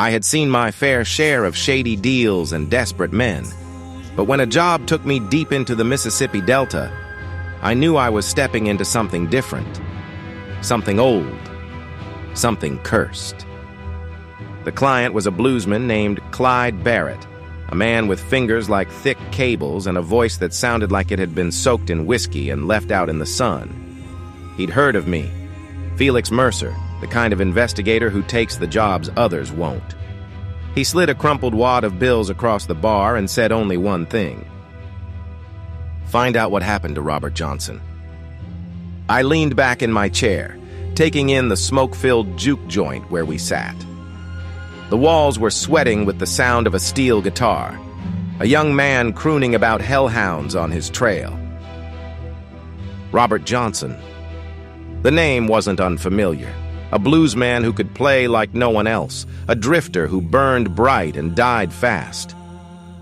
I had seen my fair share of shady deals and desperate men, but when a job took me deep into the Mississippi Delta, I knew I was stepping into something different, something old, something cursed. The client was a bluesman named Clyde Barrett, a man with fingers like thick cables and a voice that sounded like it had been soaked in whiskey and left out in the sun. He'd heard of me, Felix Mercer, the kind of investigator who takes the jobs others won't. He slid a crumpled wad of bills across the bar and said only one thing: "Find out what happened to Robert Johnson." I leaned back in my chair, taking in the smoke-filled juke joint where we sat. The walls were sweating with the sound of a steel guitar, a young man crooning about hellhounds on his trail. Robert Johnson. The name wasn't unfamiliar. A bluesman who could play like no one else, a drifter who burned bright and died fast.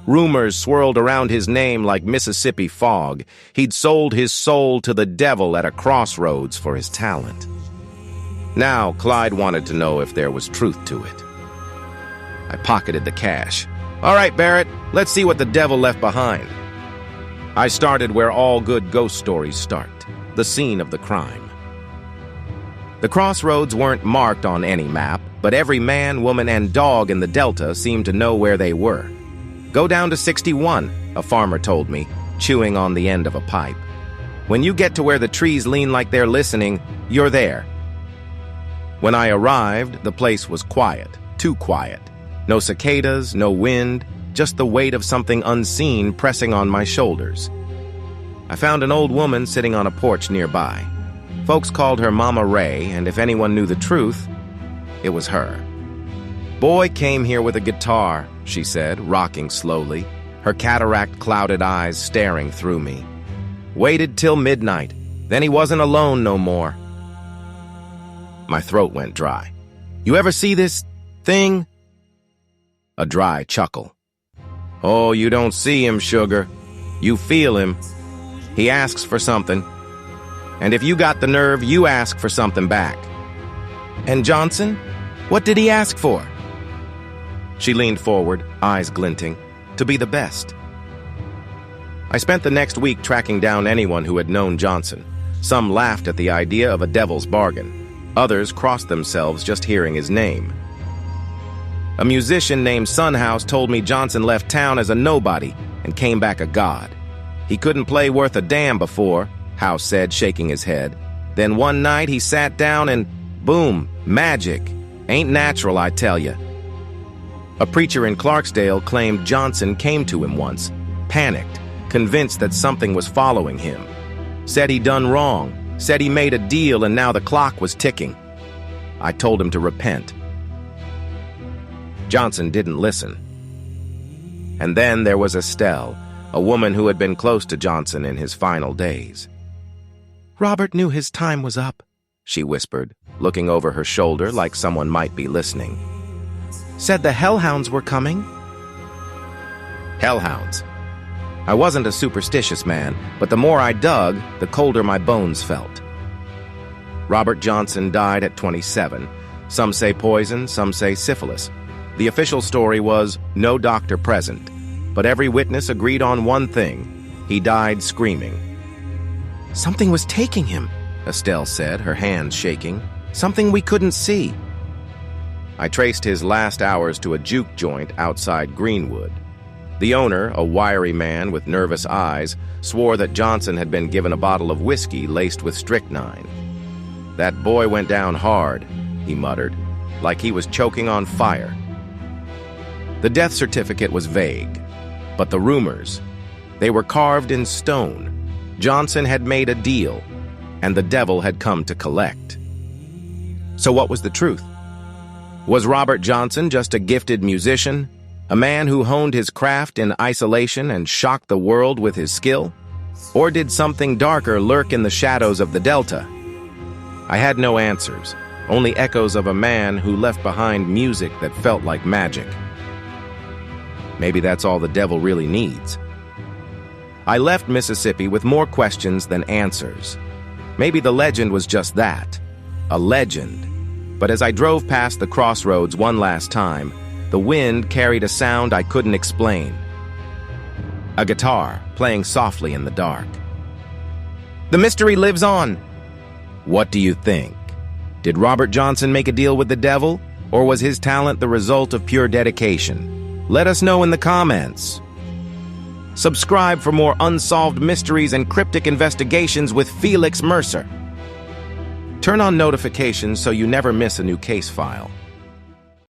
Rumors swirled around his name like Mississippi fog. He'd sold his soul to the devil at a crossroads for his talent. Now Clyde wanted to know if there was truth to it. I pocketed the cash. "All right, Barrett, let's see what the devil left behind." I started where all good ghost stories start, the scene of the crime. The crossroads weren't marked on any map, but every man, woman, and dog in the Delta seemed to know where they were. "Go down to 61, a farmer told me, chewing on the end of a pipe. "When you get to where the trees lean like they're listening, you're there." When I arrived, the place was quiet, too quiet. No cicadas, no wind, just the weight of something unseen pressing on my shoulders. I found an old woman sitting on a porch nearby. Folks called her Mama Ray, and if anyone knew the truth, it was her. "Boy came here with a guitar," she said, rocking slowly, her cataract-clouded eyes staring through me. "Waited till midnight, then he wasn't alone no more." My throat went dry. "You ever see this thing?" A dry chuckle. "Oh, you don't see him, sugar. You feel him. He asks for something. And if you got the nerve, you ask for something back." "And Johnson? What did he ask for?" She leaned forward, eyes glinting. "To be the best." I spent the next week tracking down anyone who had known Johnson. Some laughed at the idea of a devil's bargain. Others crossed themselves just hearing his name. A musician named Sunhouse told me Johnson left town as a nobody and came back a god. He couldn't play worth a damn before, House said, shaking his head. Then one night he sat down and, boom, magic. Ain't natural, I tell ya. A preacher in Clarksdale claimed Johnson came to him once, panicked, convinced that something was following him. Said he done wrong, said he made a deal and now the clock was ticking. I told him to repent. Johnson didn't listen. And then there was Estelle, a woman who had been close to Johnson in his final days. "Robert knew his time was up," she whispered, looking over her shoulder like someone might be listening. "Said the Hellhounds were coming." Hellhounds. I wasn't a superstitious man, but the more I dug, the colder my bones felt. Robert Johnson died at 27. Some say poison, some say syphilis. The official story was no doctor present, but every witness agreed on one thing. He died screaming. "Something was taking him," Estelle said, her hands shaking. "Something we couldn't see." I traced his last hours to a juke joint outside Greenwood. The owner, a wiry man with nervous eyes, swore that Johnson had been given a bottle of whiskey laced with strychnine. "That boy went down hard," he muttered, like he was choking on fire. The death certificate was vague, but the rumors, they were carved in stone. Johnson had made a deal, and the devil had come to collect. So what was the truth? Was Robert Johnson just a gifted musician, a man who honed his craft in isolation and shocked the world with his skill? Or did something darker lurk in the shadows of the Delta? I had no answers, only echoes of a man who left behind music that felt like magic. Maybe that's all the devil really needs. I left Mississippi with more questions than answers. Maybe the legend was just that, a legend. But as I drove past the crossroads one last time, The wind carried a sound I couldn't explain. A guitar playing softly in the dark. The mystery lives on. What do you think? Did Robert Johnson make a deal with the devil, or was his talent the result of pure dedication? Let us know in the comments. Subscribe for more unsolved mysteries and cryptic investigations with Felix Mercer. Turn on notifications so you never miss a new case file.